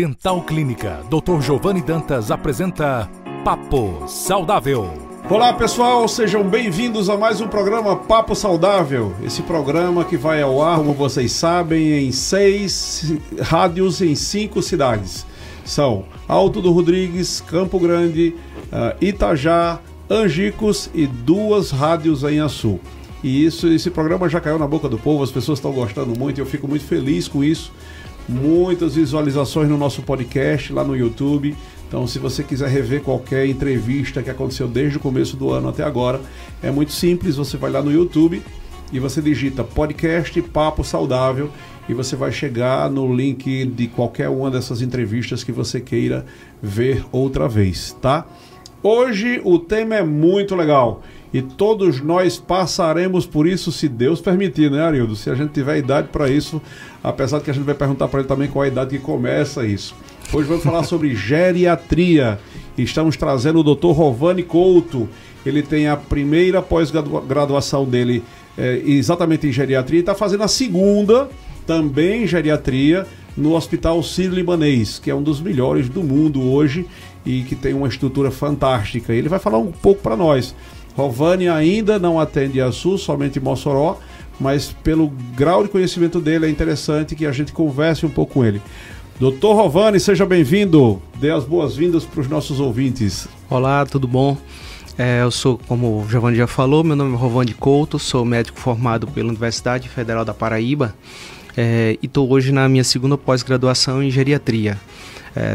Dental Clínica, Dr. Giovanni Dantas apresenta Papo Saudável. Olá pessoal, sejam bem-vindos a mais um programa Papo Saudável. Esse programa que vai ao ar, como vocês sabem, em 6 rádios em 5 cidades. São Alto do Rodrigues, Campo Grande, Itajá, Angicos e 2 rádios em Açu. E esse programa já caiu na boca do povo, as pessoas estão gostando muito e eu fico muito feliz com isso. Muitas visualizações no nosso podcast lá no YouTube. Então, se você quiser rever qualquer entrevista que aconteceu desde o começo do ano até agora, é muito simples, você vai lá no YouTube e você digita podcast Papo Saudável e você vai chegar no link de qualquer uma dessas entrevistas que você queira ver outra vez, tá? Hoje o tema é muito legal e todos nós passaremos por isso, se Deus permitir, né, Arildo? Se a gente tiver idade para isso, apesar de que a gente vai perguntar para ele também qual a idade que começa isso. Hoje vamos falar sobre geriatria. Estamos trazendo o Dr. Rovani Couto. Ele tem a primeira pós-graduação dele exatamente em geriatria e está fazendo a segunda, também em geriatria, no Hospital Sírio-Libanês, que é um dos melhores do mundo hoje e que tem uma estrutura fantástica. Ele vai falar um pouco para nós. Rovani ainda não atende Açu, somente em Mossoró, mas pelo grau de conhecimento dele é interessante que a gente converse um pouco com ele. Doutor Rovani, seja bem-vindo. Dê as boas-vindas para os nossos ouvintes. Olá, tudo bom? Eu sou, como o Giovanni já falou, meu nome é Rovani Couto, sou médico formado pela Universidade Federal da Paraíba e estou hoje na minha segunda pós-graduação em geriatria.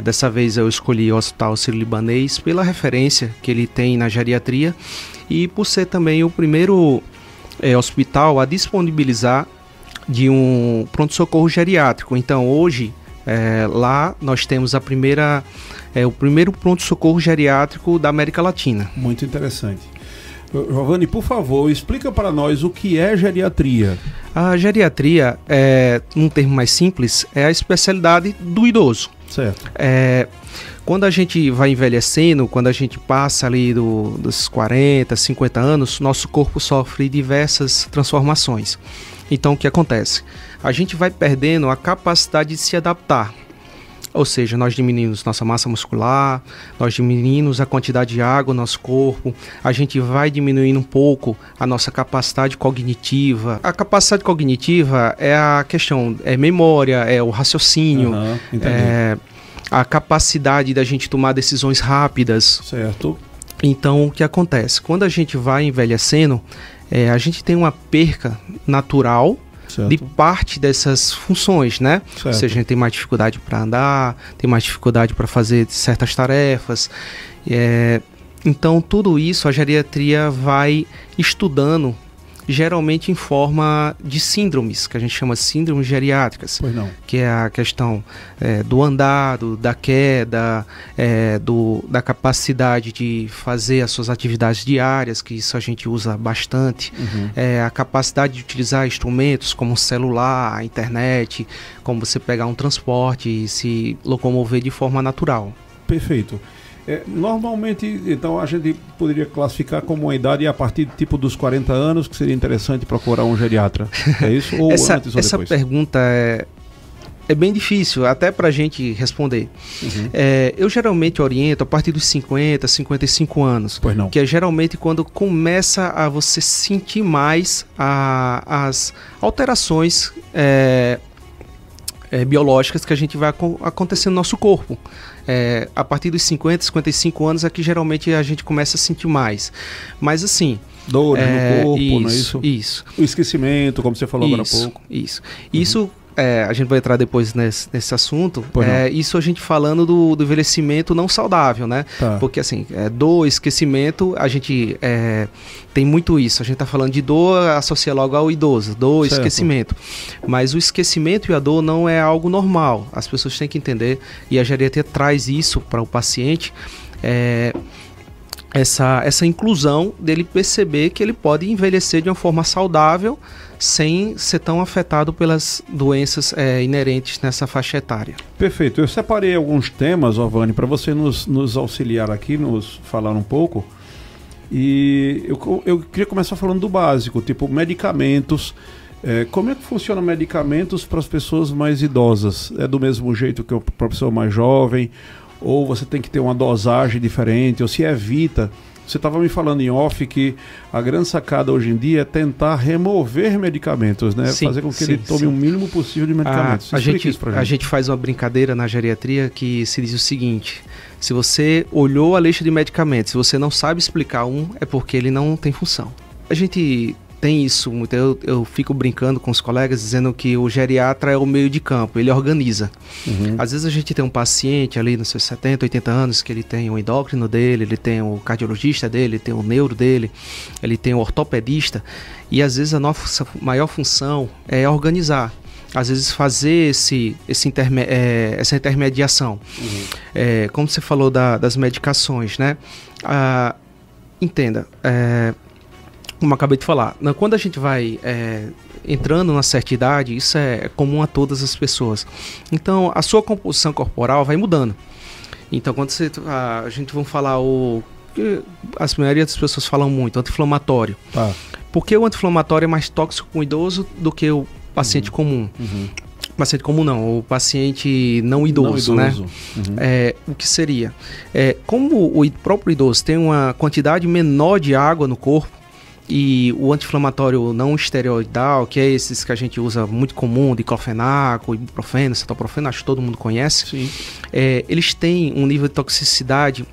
Dessa vez eu escolhi o Hospital Sírio-Libanês pela referência que ele tem na geriatria e por ser também o primeiro hospital a disponibilizar de um pronto-socorro geriátrico. Então hoje lá nós temos o primeiro pronto-socorro geriátrico da América Latina. Muito interessante. Rovani, por favor, explica para nós o que é geriatria. A geriatria, num termo mais simples, é a especialidade do idoso. Certo. Quando a gente vai envelhecendo, quando a gente passa ali dos 40, 50 anos, nosso corpo sofre diversas transformações. Então, o que acontece? A gente vai perdendo a capacidade de se adaptar. Ou seja, nós diminuímos nossa massa muscular, nós diminuímos a quantidade de água no nosso corpo, a gente vai diminuindo um pouco a nossa capacidade cognitiva. A capacidade cognitiva é a questão, é memória, é o raciocínio, a capacidade da gente tomar decisões rápidas. Certo. Então, o que acontece? Quando a gente vai envelhecendo, a gente tem uma perca natural, certo, de parte dessas funções, né? Certo. Ou seja, a gente tem mais dificuldade para andar, tem mais dificuldade para fazer certas tarefas. Então, tudo isso a geriatria vai estudando, geralmente em forma de síndromes, que a gente chama de síndromes geriátricas. Pois não. Que é a questão do andar, da queda, da capacidade de fazer as suas atividades diárias, que isso a gente usa bastante, a capacidade de utilizar instrumentos como o celular, a internet, como você pegar um transporte e se locomover de forma natural. Perfeito. Normalmente, então, a gente poderia classificar como uma idade a partir tipo dos 40 anos, que seria interessante procurar um geriatra. É isso? Ou antes ou depois? Essa pergunta é bem difícil, até para a gente responder. Eu geralmente oriento a partir dos 50, 55 anos. Pois não. Que é geralmente quando começa a você sentir mais as alterações biológicas que a gente vai acontecer no nosso corpo. A partir dos 50, 55 anos é que geralmente a gente começa a sentir mais. Mas assim... Dores no corpo, isso, não é isso? Isso. O esquecimento, como você falou agora há pouco. Isso, a gente vai entrar depois nesse assunto. Isso a gente falando do envelhecimento não saudável, né? Tá. Porque assim, dor, esquecimento, a gente tem muito isso. A gente tá falando de dor, associa logo ao idoso, dor, certo, esquecimento. Mas o esquecimento e a dor não é algo normal. As pessoas têm que entender, e a geriatria traz isso para o paciente, essa inclusão dele perceber que ele pode envelhecer de uma forma saudável sem ser tão afetado pelas doenças inerentes nessa faixa etária. Perfeito. Eu separei alguns temas, Rovani, para você nos auxiliar aqui, nos falar um pouco. E eu queria começar falando do básico, tipo medicamentos Como é que funciona medicamentos para as pessoas mais idosas? É do mesmo jeito que para a pessoa mais jovem? Ou você tem que ter uma dosagem diferente? Ou se evita? Você estava me falando em off que a grande sacada hoje em dia é tentar remover medicamentos, né? Sim, fazer com que ele tome o mínimo possível de medicamentos. A gente faz uma brincadeira na geriatria que se diz o seguinte: se você olhou a lista de medicamentos, se você não sabe explicar é porque ele não tem função. A gente tem isso muito. Eu fico brincando com os colegas dizendo que o geriatra é o meio de campo, ele organiza. Às vezes a gente tem um paciente ali nos seus 70, 80 anos que ele tem o endócrino dele, ele tem o cardiologista dele, ele tem o neuro dele, ele tem o ortopedista, e às vezes a nossa maior função é organizar. Às vezes fazer essa intermediação. Como você falou das medicações, né? Entenda, como eu acabei de falar, quando a gente vai entrando na certa idade, isso é comum a todas as pessoas. Então, a sua composição corporal vai mudando. Então, quando a gente vai falar que a maioria das pessoas falam muito, anti-inflamatório. Porque o anti-inflamatório é mais tóxico com o idoso do que o paciente comum. Paciente comum não, o paciente não idoso, né? O que seria? Como o próprio idoso tem uma quantidade menor de água no corpo, e o anti-inflamatório não esteroidal, que é esses que a gente usa muito comum, diclofenaco, ibuprofeno, cetoprofeno, acho que todo mundo conhece. Sim. Eles têm um nível de toxicidade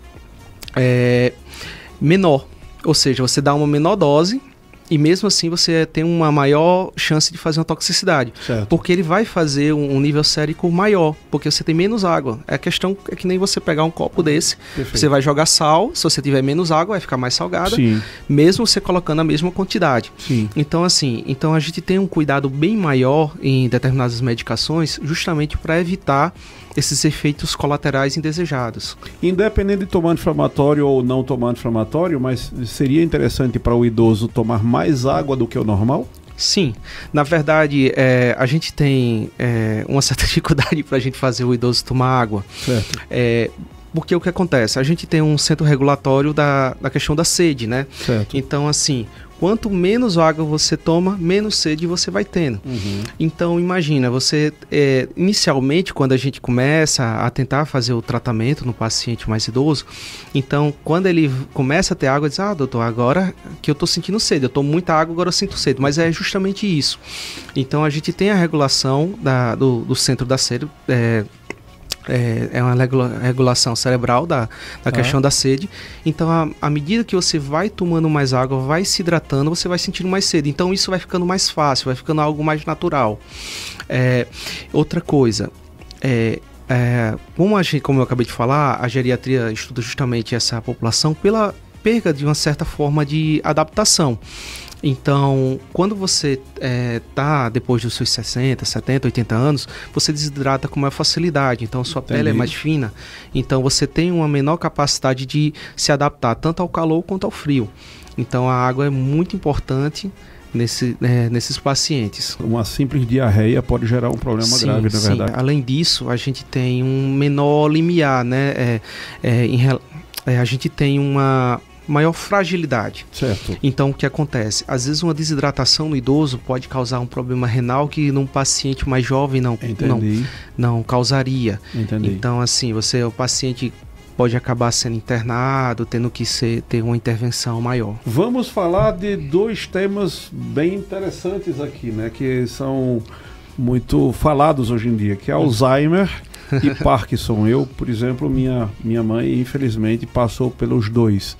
menor, ou seja, você dá uma menor dose e mesmo assim você tem uma maior chance de fazer uma toxicidade. Certo. Porque ele vai fazer um nível sérico maior, porque você tem menos água. A questão é que nem você pegar um copo desse, Perfeito. Você vai jogar sal, se você tiver menos água vai ficar mais salgada, Sim. mesmo você colocando a mesma quantidade. Sim. Então a gente tem um cuidado bem maior em determinadas medicações, justamente para evitar esses efeitos colaterais indesejados. Independente de tomar anti-inflamatório ou não tomar anti-inflamatório, mas seria interessante para o idoso tomar mais água do que o normal? Sim, na verdade a gente tem uma certa dificuldade para a gente fazer o idoso tomar água. Certo. Porque o que acontece? A gente tem um centro regulatório da questão da sede, né? Certo. Então assim, quanto menos água você toma, menos sede você vai tendo. Então imagina, você inicialmente quando a gente começa a tentar fazer o tratamento no paciente mais idoso, então quando ele começa a ter água, diz, doutor, agora que eu tô sentindo sede, eu tomo muita água, agora eu sinto sede, mas é justamente isso. Então a gente tem a regulação do centro da sede, é uma regulação cerebral da questão da sede. Então, à medida que você vai tomando mais água, vai se hidratando, você vai sentindo mais sede. Então, isso vai ficando mais fácil, vai ficando algo mais natural. Outra coisa, como eu acabei de falar, a geriatria estuda justamente essa população pela perda de uma certa forma de adaptação. Então, quando você está depois dos seus 60, 70, 80 anos, você desidrata com maior facilidade. Então, sua pele é mais fina. Então, você tem uma menor capacidade de se adaptar tanto ao calor quanto ao frio. Então, a água é muito importante nesses pacientes. Uma simples diarreia pode gerar um problema grave, na verdade. Além disso, a gente tem um menor limiar, né? A gente tem uma maior fragilidade. Certo. Então, o que acontece? Às vezes uma desidratação no idoso pode causar um problema renal que num paciente mais jovem não causaria. Entendi. Então, assim, o paciente pode acabar sendo internado, tendo que ter uma intervenção maior. Vamos falar de dois temas bem interessantes aqui, né? Que são muito falados hoje em dia, que é Alzheimer e Parkinson. Eu, por exemplo, minha mãe, infelizmente, passou pelos dois.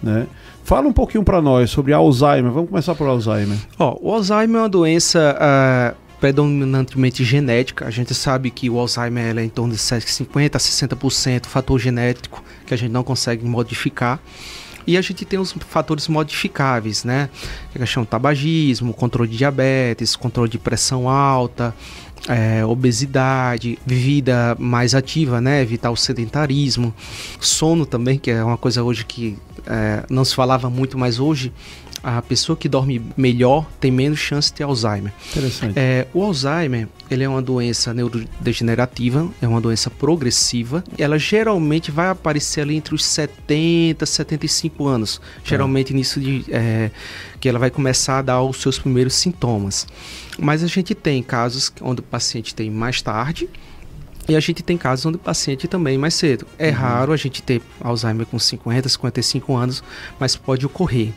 Né? Fala um pouquinho para nós sobre Alzheimer. Vamos começar por Alzheimer. O Alzheimer é uma doença predominantemente genética. A gente sabe que o Alzheimer é em torno de 50% a 60% fator genético que a gente não consegue modificar. E a gente tem os fatores modificáveis, né? A questão do tabagismo, controle de diabetes, controle de pressão alta, obesidade, vida mais ativa, né? Evitar o sedentarismo, sono também, que é uma coisa hoje que não se falava muito, mas hoje a pessoa que dorme melhor tem menos chance de ter Alzheimer. Interessante. O Alzheimer, ele é uma doença neurodegenerativa, é uma doença progressiva. Ela geralmente vai aparecer ali entre os 70 e 75 anos. Geralmente nisso que ela vai começar a dar os seus primeiros sintomas. Mas a gente tem casos onde o paciente tem mais tarde, e a gente tem casos onde o paciente também mais cedo. É raro a gente ter Alzheimer com 50, 55 anos, mas pode ocorrer.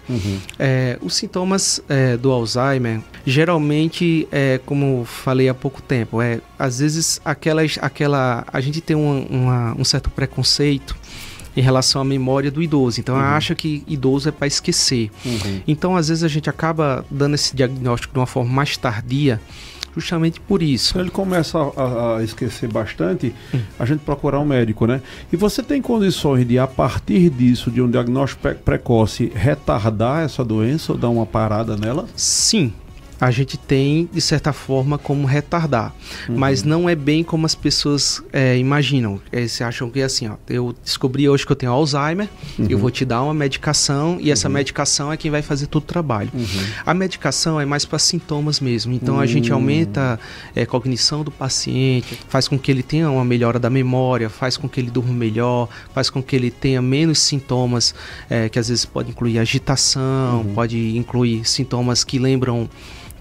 Os sintomas do Alzheimer, geralmente, como falei há pouco tempo, às vezes a gente tem um certo preconceito em relação à memória do idoso. Então, acha que idoso é para esquecer. Então, às vezes, a gente acaba dando esse diagnóstico de uma forma mais tardia, justamente por isso. Então ele começa a esquecer bastante, a gente procurar um médico, né? E você tem condições de, a partir disso, de um diagnóstico precoce, retardar essa doença ou dar uma parada nela? Sim. A gente tem, de certa forma, como retardar. Mas não é bem como as pessoas imaginam. Eles acham que é assim, ó, eu descobri hoje que eu tenho Alzheimer, eu vou te dar uma medicação e essa medicação é quem vai fazer todo o trabalho. A medicação é mais para sintomas mesmo. Então a gente aumenta a cognição do paciente, faz com que ele tenha uma melhora da memória, faz com que ele durma melhor, faz com que ele tenha menos sintomas, que às vezes pode incluir agitação, pode incluir sintomas que lembram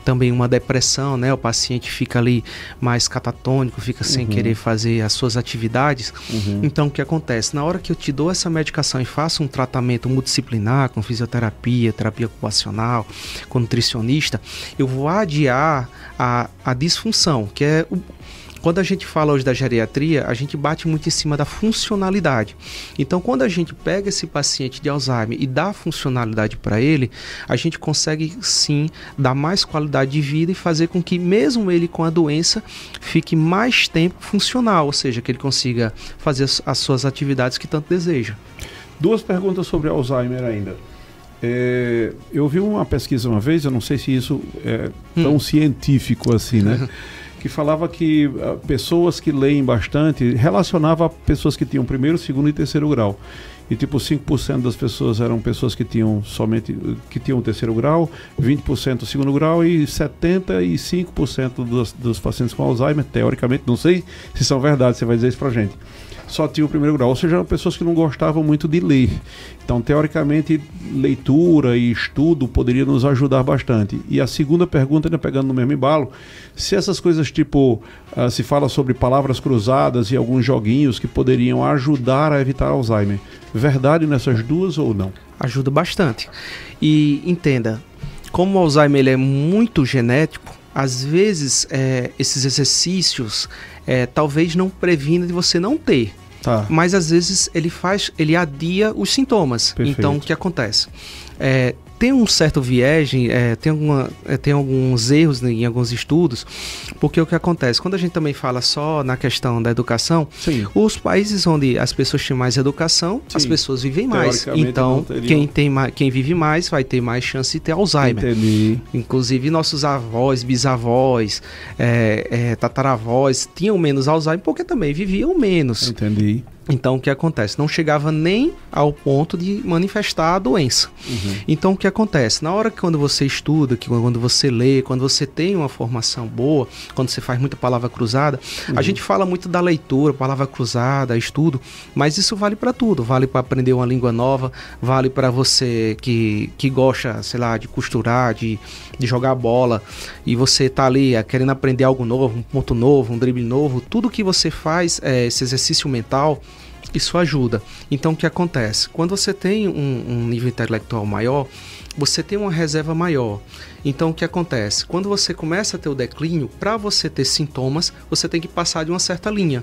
também uma depressão, né? O paciente fica ali mais catatônico, fica sem querer fazer as suas atividades. Então, o que acontece? Na hora que eu te dou essa medicação e faço um tratamento multidisciplinar, com fisioterapia, terapia ocupacional, com nutricionista, eu vou adiar a disfunção, que é quando a gente fala hoje da geriatria, a gente bate muito em cima da funcionalidade. Então, quando a gente pega esse paciente de Alzheimer e dá funcionalidade para ele, a gente consegue, sim, dar mais qualidade de vida e fazer com que, mesmo ele com a doença, fique mais tempo funcional, ou seja, que ele consiga fazer as suas atividades que tanto deseja. 2 perguntas sobre Alzheimer ainda. Eu vi uma pesquisa uma vez, eu não sei se isso é tão científico assim, né? Que falava que pessoas que leem bastante relacionava a pessoas que tinham primeiro, segundo e terceiro grau. E tipo 5% das pessoas eram pessoas que tinham o terceiro grau, 20% o segundo grau e 75% dos pacientes com Alzheimer, teoricamente, não sei se são verdade, você vai dizer isso pra gente, só tinha o primeiro grau, ou seja, eram pessoas que não gostavam muito de ler. Então, teoricamente, leitura e estudo poderia nos ajudar bastante. E a segunda pergunta, ainda pegando no mesmo embalo, se essas coisas tipo, se fala sobre palavras cruzadas e alguns joguinhos que poderiam ajudar a evitar Alzheimer, verdade nessas duas ou não? Ajuda bastante. E entenda, como o Alzheimer ele é muito genético, às vezes esses exercícios talvez não previna de você não ter. Tá. Mas às vezes ele adia os sintomas. Perfeito. Então o que acontece? Tem um certo viés, tem alguns erros em alguns estudos, porque o que acontece? Quando a gente também fala só na questão da educação, Sim. Os países onde as pessoas têm mais educação, Sim. as pessoas vivem mais. Então, quem vive mais vai ter mais chance de ter Alzheimer. Entendi. Inclusive, nossos avós, bisavós, tataravós tinham menos Alzheimer porque também viviam menos. Entendi. Então, o que acontece? Não chegava nem ao ponto de manifestar a doença. Então, o que acontece? Na hora que quando você estuda, quando você lê, quando você tem uma formação boa, quando você faz muita palavra cruzada, a gente fala muito da leitura, palavra cruzada, estudo, mas isso vale para tudo. Vale para aprender uma língua nova, vale para você que gosta, sei lá, de costurar, de jogar bola, e você tá ali querendo aprender algo novo, um ponto novo, um drible novo. Tudo que você faz, esse exercício mental, isso ajuda. Então, o que acontece? Quando você tem um nível intelectual maior, você tem uma reserva maior. Então, o que acontece? Quando você começa a ter o declínio, para você ter sintomas, você tem que passar de uma certa linha.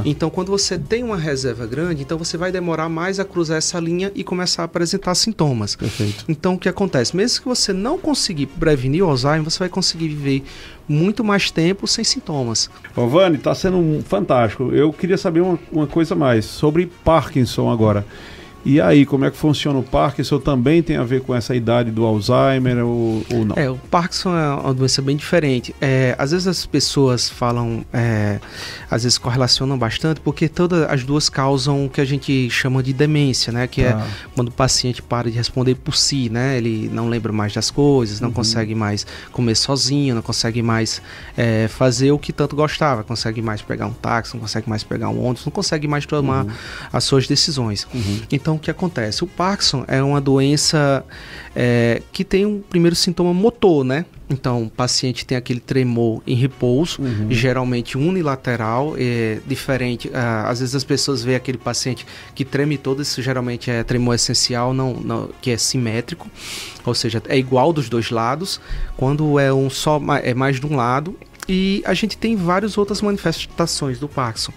Então, quando você tem uma reserva grande, então você vai demorar mais a cruzar essa linha e começar a apresentar sintomas. Perfeito. Então, o que acontece? Mesmo que você não conseguir prevenir o Alzheimer, você vai conseguir viver muito mais tempo sem sintomas. Ô, Vani, está sendo fantástico. Eu queria saber uma coisa mais sobre Parkinson agora. E aí, como é que funciona o Parkinson? Também tem a ver com essa idade do Alzheimer ou não? O Parkinson é uma doença bem diferente. Às vezes as pessoas falam, às vezes correlacionam bastante, porque todas as duas causam o que a gente chama de demência, né? Que é quando o paciente para de responder por si, né? Ele não lembra mais das coisas, não consegue mais comer sozinho, não consegue mais fazer o que tanto gostava, consegue mais pegar um táxi, não consegue mais pegar um ônibus, não consegue mais tomar as suas decisões. Então, o que acontece? O Parkinson é uma doença que tem um primeiro sintoma motor, né? Então, o paciente tem aquele tremor em repouso, geralmente unilateral, diferente. Às vezes as pessoas veem aquele paciente que treme todo, isso geralmente é tremor essencial, que é simétrico, ou seja, é igual dos dois lados. Quando é mais de um lado. E a gente tem várias outras manifestações do Parkinson,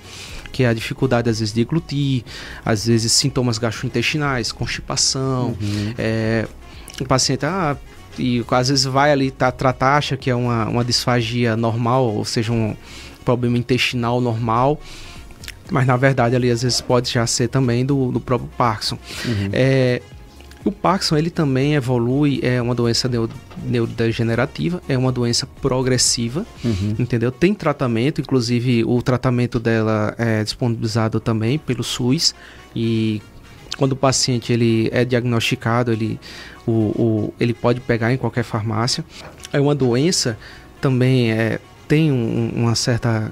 que é a dificuldade às vezes de deglutir, às vezes sintomas gastrointestinais, constipação, o paciente e às vezes vai ali tratar, acha que é uma disfagia normal, ou seja, um problema intestinal normal, mas na verdade ali às vezes pode já ser também do próprio Parkinson. O Parkinson, ele também evolui, é uma doença neurodegenerativa, é uma doença progressiva, entendeu? Tem tratamento, inclusive o tratamento dela é disponibilizado também pelo SUS, e quando o paciente ele é diagnosticado, ele pode pegar em qualquer farmácia. É uma doença também tem uma certa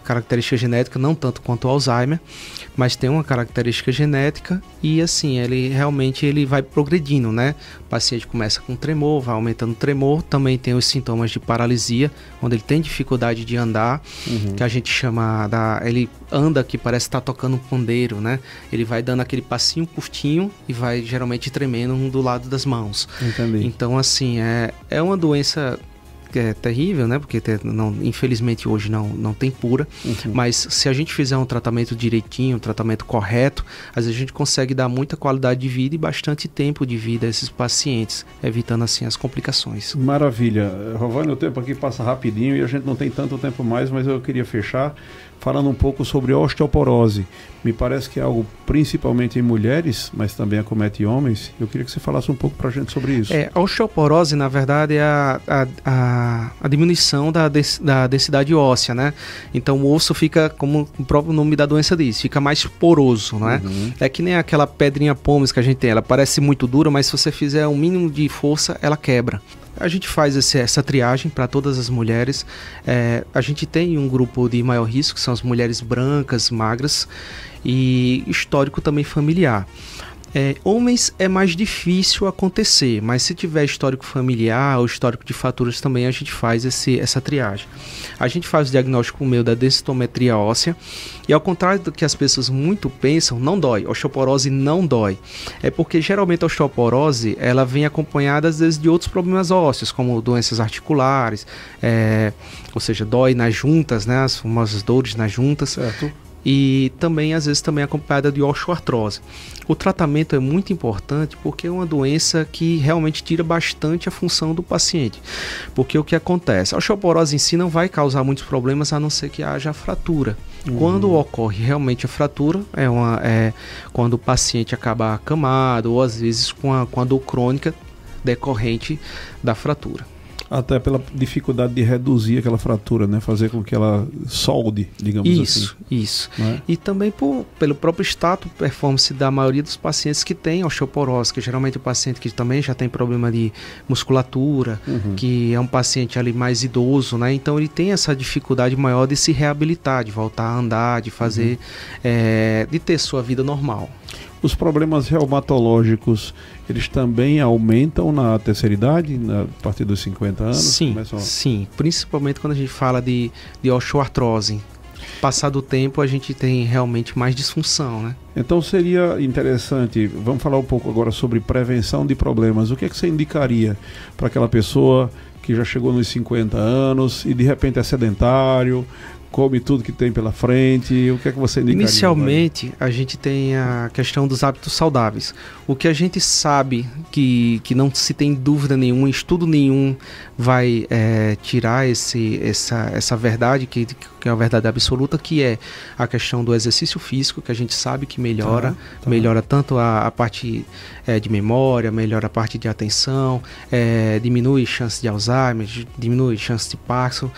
característica genética, não tanto quanto o Alzheimer, mas tem uma característica genética e assim, ele realmente vai progredindo, né? O paciente começa com tremor, vai aumentando o tremor, também tem os sintomas de paralisia, onde ele tem dificuldade de andar, que a gente chama ele anda que parece estar tocando um pandeiro, né? Ele vai dando aquele passinho curtinho e vai geralmente tremendo do lado das mãos. Entendi. Então assim, é uma doença que é terrível, né? Porque infelizmente hoje não tem cura, mas se a gente fizer um tratamento direitinho, um tratamento correto, às vezes a gente consegue dar muita qualidade de vida e bastante tempo de vida a esses pacientes, evitando assim as complicações. Maravilha. Rovani, o tempo aqui passa rapidinho e a gente não tem tanto tempo mais, mas eu queria fechar falando um pouco sobre osteoporose. Me parece que é algo principalmente em mulheres, mas também acomete homens. Eu queria que você falasse um pouco para a gente sobre isso. A osteoporose, na verdade, é a diminuição da densidade óssea, né? Então o osso fica, como o próprio nome da doença diz, fica mais poroso, né? É que nem aquela pedrinha pomes que a gente tem, ela parece muito dura, mas se você fizer um mínimo de força, ela quebra. A gente faz essa triagem para todas as mulheres. A gente tem um grupo de maior risco, que são as mulheres brancas, magras, e histórico também familiar. Homens é mais difícil acontecer, mas se tiver histórico familiar ou histórico de fraturas também, a gente faz essa triagem. A gente faz o diagnóstico por meio da densitometria óssea e, ao contrário do que as pessoas muito pensam, não dói. Osteoporose não dói. É porque geralmente a osteoporose ela vem acompanhada às vezes de outros problemas ósseos, como doenças articulares, ou seja, dói nas juntas, né, as famosas dores nas juntas. Certo. E também, às vezes, também acompanhada de osteoartrose. O tratamento é muito importante porque é uma doença que realmente tira bastante a função do paciente. Porque o que acontece? A osteoporose em si não vai causar muitos problemas a não ser que haja fratura. Quando ocorre realmente a fratura, quando o paciente acaba acamado ou às vezes com a dor crônica decorrente da fratura. Até pela dificuldade de reduzir aquela fratura, né? Fazer com que ela solde, digamos assim. Isso. É? E também pelo próprio status performance da maioria dos pacientes que tem osteoporose, que geralmente é o paciente que também já tem problema de musculatura, que é um paciente ali mais idoso, né? Então ele tem essa dificuldade maior de se reabilitar, de voltar a andar, de fazer, de ter sua vida normal. Os problemas reumatológicos, eles também aumentam na terceira idade, a partir dos 50 anos? Sim, principalmente quando a gente fala de osteoartrose. Passado o tempo, a gente tem realmente mais disfunção, né? Então seria interessante, vamos falar um pouco agora sobre prevenção de problemas. O que é que você indicaria para aquela pessoa que já chegou nos 50 anos e de repente é sedentário, come tudo que tem pela frente? O que é que você indicaria? Inicialmente, a gente tem a questão dos hábitos saudáveis. O que a gente sabe que não se tem dúvida nenhuma, estudo nenhum vai tirar essa verdade, que é a verdade absoluta, que é a questão do exercício físico, que a gente sabe que melhora, melhora tanto a parte de memória, melhora a parte de atenção, diminui chance de Alzheimer, diminui chance de Parkinson,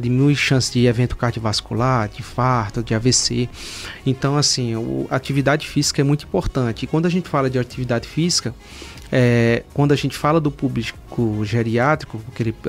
diminui chance de evento cardiovascular, de infarto, de AVC. Então, assim, a atividade física é muito importante. E quando a gente fala de atividade física, quando a gente fala do público geriátrico,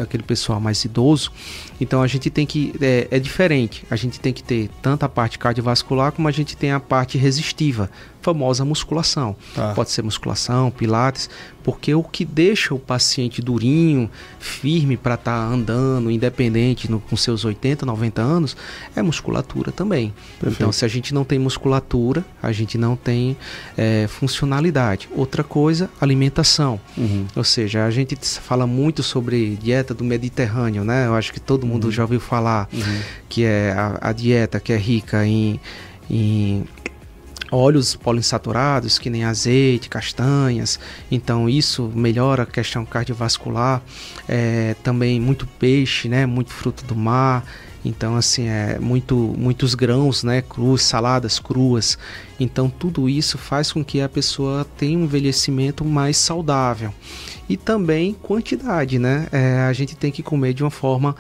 aquele pessoal mais idoso, então a gente tem que, é diferente, a gente tem que ter tanto a parte cardiovascular como a gente tem a parte resistiva, famosa musculação. Pode ser musculação, pilates, porque o que deixa o paciente durinho, firme para estar andando, independente com seus 80, 90 anos, é musculatura também. Perfeito. Então, se a gente não tem musculatura, a gente não tem funcionalidade. Outra coisa, alimentação. Ou seja, a gente fala muito sobre dieta do Mediterrâneo, né? Eu acho que todo mundo já ouviu falar que é a dieta que é rica em óleos poliinsaturados, que nem azeite, castanhas. Então isso melhora a questão cardiovascular. Também muito peixe, né? Muito fruto do mar. Então, assim, muitos grãos, né, crus, saladas cruas. Então, tudo isso faz com que a pessoa tenha um envelhecimento mais saudável. E também quantidade, né? A gente tem que comer de uma forma,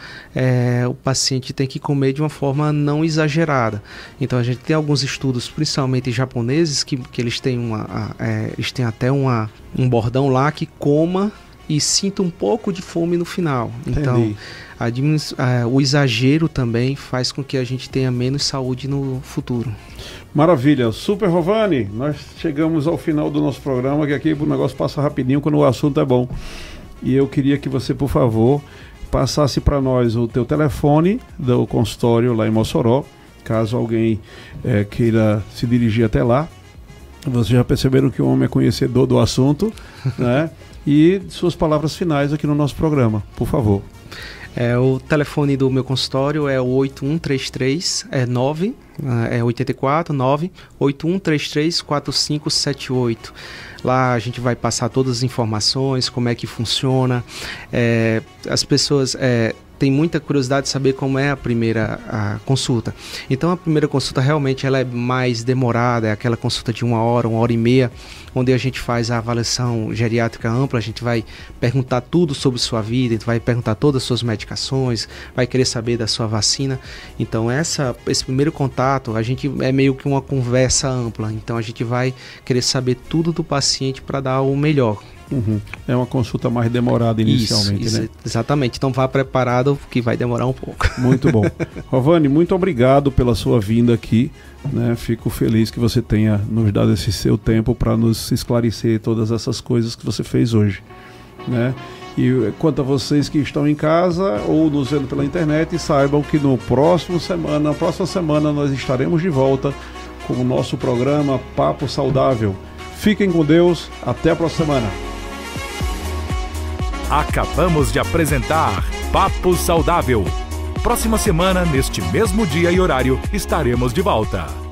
o paciente tem que comer de uma forma não exagerada. Então, a gente tem alguns estudos, principalmente japoneses, que eles têm eles têm até um bordão lá que coma e sinta um pouco de fome no final. Então, o exagero também faz com que a gente tenha menos saúde no futuro. Maravilha. Super Rovani, nós chegamos ao final do nosso programa, que aqui o negócio passa rapidinho quando o assunto é bom. E eu queria que você, por favor, passasse para nós o teu telefone do consultório lá em Mossoró, caso alguém queira se dirigir até lá. Vocês já perceberam que o homem é conhecedor do assunto, né? E suas palavras finais aqui no nosso programa, por favor. O telefone do meu consultório é o 8133 84 9 8133 4578. Lá a gente vai passar todas as informações, como é que funciona. As pessoas têm muita curiosidade de saber como é a primeira consulta. Então a primeira consulta realmente ela é mais demorada, é aquela consulta de 1 hora e meia, onde a gente faz a avaliação geriátrica ampla. A gente vai perguntar tudo sobre sua vida, a gente vai perguntar todas as suas medicações, vai querer saber da sua vacina. Então esse primeiro contato, a gente é meio que uma conversa ampla. Então a gente vai querer saber tudo do paciente para dar o melhor. É uma consulta mais demorada inicialmente, né? Exatamente. Então vá preparado, que vai demorar um pouco. Muito bom. Rovani, muito obrigado pela sua vinda aqui, né? Fico feliz que você tenha nos dado esse seu tempo para nos esclarecer todas essas coisas que você fez hoje, né? E quanto a vocês que estão em casa ou nos vendo pela internet, saibam que na próxima semana nós estaremos de volta com o nosso programa Papo Saudável. Fiquem com Deus, até a próxima semana. Acabamos de apresentar Papo Saudável. Próxima semana, neste mesmo dia e horário, estaremos de volta.